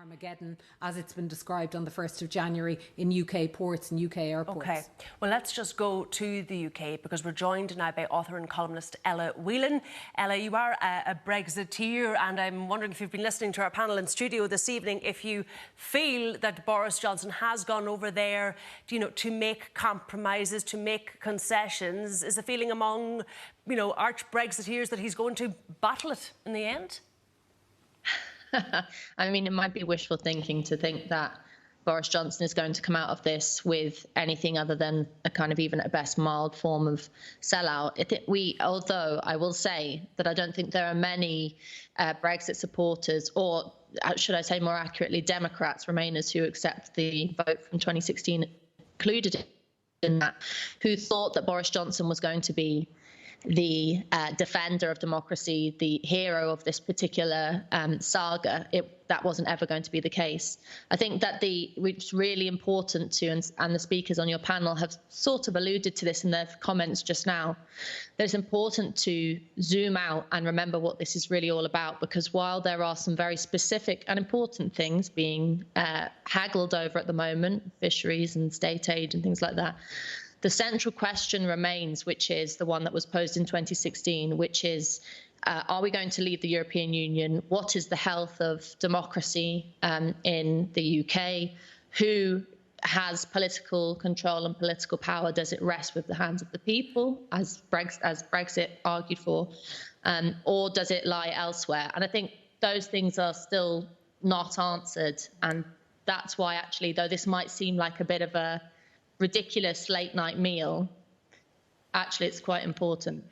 Armageddon, as it's been described on the 1st of January in UK ports and UK airports. OK, well, let's just go to the UK because we're joined now by author and columnist Ella Whelan. Ella, you are a Brexiteer, and I'm wondering if you've been listening to our panel in studio this evening, if you feel that Boris Johnson has gone over there, to make compromises, to make concessions. Is the feeling among, arch Brexiteers that he's going to battle it in the end? I mean, it might be wishful thinking to think that Boris Johnson is going to come out of this with anything other than a kind of, even at best, mild form of sellout. Although I will say that I don't think there are many Brexit supporters, or should I say more accurately, Democrats, Remainers, who accept the vote from 2016 included in that, who thought that Boris Johnson was going to be the defender of democracy, the hero of this particular saga. That wasn't ever going to be the case. I think that it's really important to, and the speakers on your panel have sort of alluded to this in their comments just now, that it's important to zoom out and remember what this is really all about, because while there are some very specific and important things being haggled over at the moment, fisheries and state aid and things like that, the central question remains, which is the one that was posed in 2016, which is, are we going to leave the European Union? What is the health of democracy in the UK? Who has political control and political power? Does it rest with the hands of the people, as Brexit argued for, or does it lie elsewhere? And I think those things are still not answered. And that's why, actually, though this might seem like a bit of a ridiculous late night meal, actually it's quite important.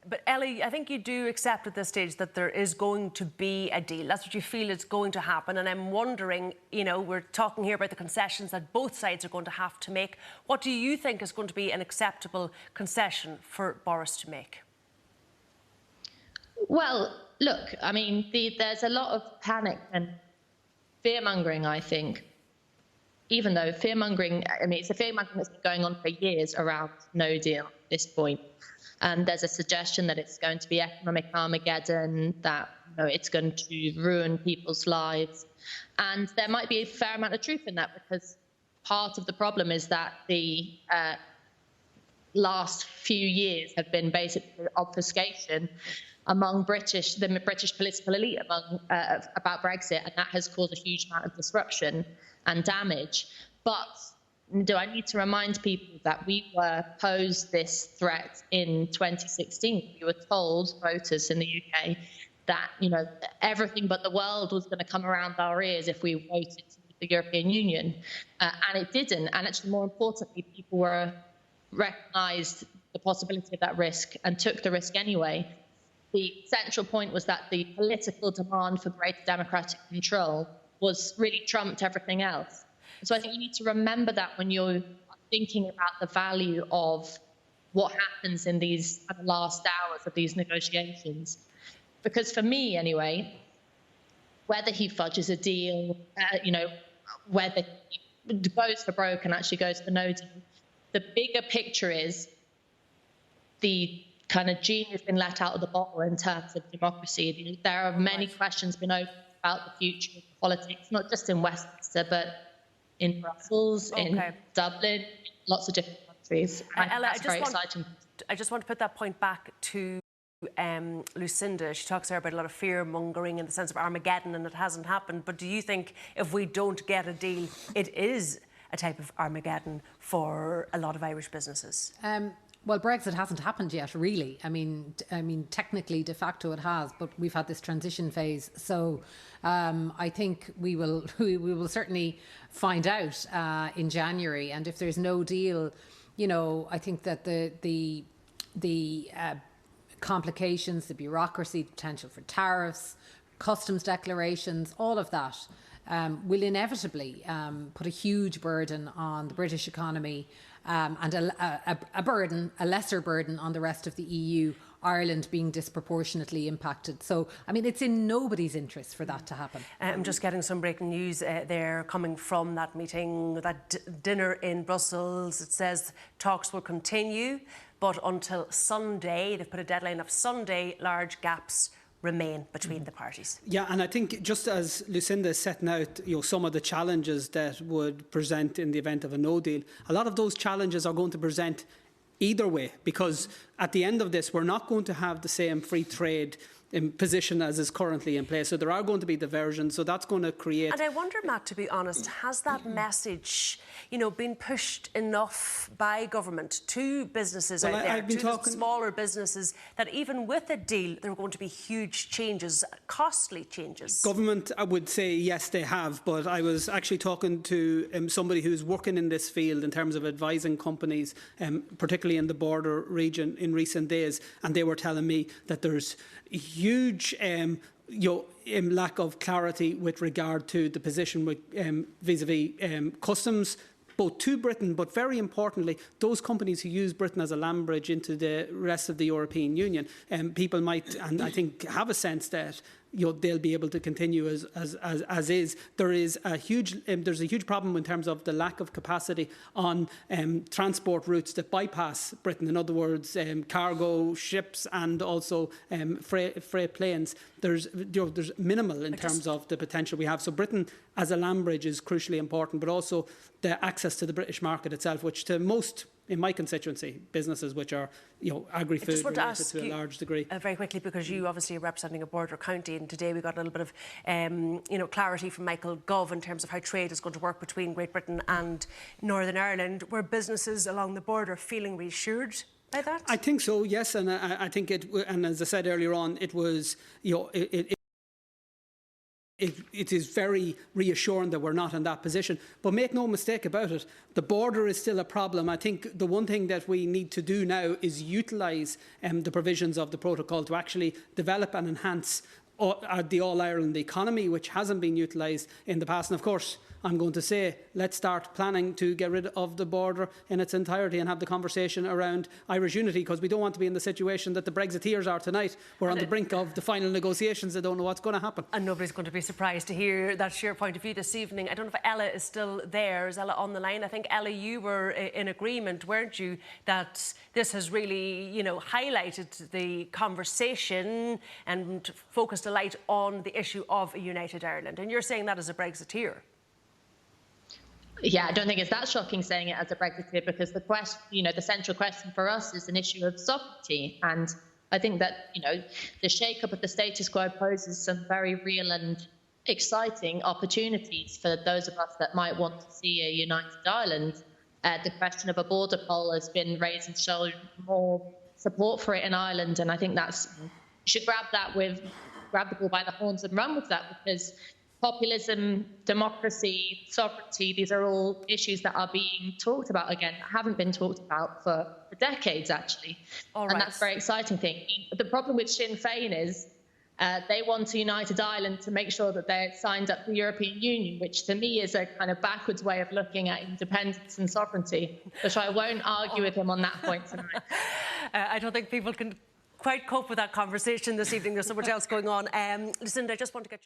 But Ellie, I think you do accept at this stage that there is going to be a deal. That's what you feel is going to happen. And I'm wondering, we're talking here about the concessions that both sides are going to have to make. What do you think is going to be an acceptable concession for Boris to make? Well, look, I mean, there's a lot of panic and fear-mongering, I think. Even though fear-mongering, it's a fear-mongering that's been going on for years around no deal at this point. There's a suggestion that it's going to be economic Armageddon, that it's going to ruin people's lives. And there might be a fair amount of truth in that, because part of the problem is that the last few years have been basically obfuscation among the British political elite about Brexit, and that has caused a huge amount of disruption and damage. But do I need to remind people that we were posed this threat in 2016? We were told, voters in the UK, that everything but the world was going to come around our ears if we voted to leave the European Union, and it didn't. And actually, more importantly, people recognised the possibility of that risk and took the risk anyway. The central point was that the political demand for greater democratic control was really trumped everything else. So I think you need to remember that when you're thinking about the value of what happens in these last hours of these negotiations. Because for me, anyway, whether he fudges a deal, whether he goes for broke and actually goes for no deal, the bigger picture is the kind of genie has been let out of the bottle in terms of democracy. There are many questions been opened about the future of politics, not just in Westminster, but in Brussels, in Dublin, lots of different countries. Ella, that's very exciting. I just want to put that point back to Lucinda. She talks there about a lot of fear-mongering in the sense of Armageddon, and it hasn't happened. But do you think if we don't get a deal, it is a type of Armageddon for a lot of Irish businesses? Well, Brexit hasn't happened yet, really. I mean, technically, de facto, it has, but we've had this transition phase. So, I think we will certainly find out in January. And if there's no deal, I think that the complications, the bureaucracy, potential for tariffs, customs declarations, all of that will inevitably put a huge burden on the British economy. And a lesser burden on the rest of the EU, Ireland being disproportionately impacted. So, I mean, it's in nobody's interest for that to happen. I'm just getting some breaking news there coming from that meeting, that dinner in Brussels. It says talks will continue, but until Sunday. They've put a deadline of Sunday. Large gaps remain between the parties. Yeah, and I think just as Lucinda is setting out, some of the challenges that would present in the event of a no deal, a lot of those challenges are going to present either way, because at the end of this, we're not going to have the same free trade position as is currently in place. So there are going to be diversions. So that's going to create... And I wonder, Matt, to be honest, has that message, been pushed enough by government to businesses out there, to the smaller businesses, that even with a deal, there are going to be huge changes, costly changes? Government, I would say, yes, they have. But I was actually talking to somebody who's working in this field in terms of advising companies, particularly in the border region in recent days. And they were telling me that there's huge lack of clarity with regard to the position with vis-a-vis customs, both to Britain, but very importantly, those companies who use Britain as a land bridge into the rest of the European Union. People might, and I think, have a sense that they'll be able to continue as is. There's a huge problem in terms of the lack of capacity on transport routes that bypass Britain. In other words, cargo ships and also freight planes. There's minimal in terms of the potential we have. So Britain as a land bridge is crucially important, but also the access to the British market itself, which to most, in my constituency, businesses which are, agri-food related to a large degree. Very quickly, because you obviously are representing a border county, and today we got a little bit of, clarity from Michael Gove in terms of how trade is going to work between Great Britain and Northern Ireland. Were businesses along the border feeling reassured by that? I think so, yes, and I think it. And as I said earlier on, it was, It is very reassuring that we're not in that position. But make no mistake about it, the border is still a problem. I think the one thing that we need to do now is utilise the provisions of the protocol to actually develop and enhance the All-Ireland economy, which hasn't been utilised in the past. And of course, I'm going to say, let's start planning to get rid of the border in its entirety and have the conversation around Irish unity, because we don't want to be in the situation that the Brexiteers are tonight. We're on the brink of the final negotiations. They don't know what's going to happen. And nobody's going to be surprised to hear that's your point of view this evening. I don't know if Ella is still there. Is Ella on the line? I think, Ella, you were in agreement, weren't you, that this has really, highlighted the conversation and focused a light on the issue of a united Ireland. And you're saying that as a Brexiteer. Yeah, I don't think it's that shocking saying it as a Brexiteer, because the question, the central question for us is an issue of sovereignty. And I think that, the shake-up of the status quo poses some very real and exciting opportunities for those of us that might want to see a united Ireland. The question of a border poll has been raised and shown more support for it in Ireland. And I think you should grab the ball by the horns and run with that, because populism, democracy, sovereignty, these are all issues that are being talked about again, that haven't been talked about for decades, actually. And that's a very exciting thing. The problem with Sinn Féin is they want a united Ireland to make sure that they're signed up to the European Union, which to me is a kind of backwards way of looking at independence and sovereignty, which I won't argue with him on that point tonight. I don't think people can quite cope with that conversation this evening. There's so much else going on. Lucinda, I just want to get you...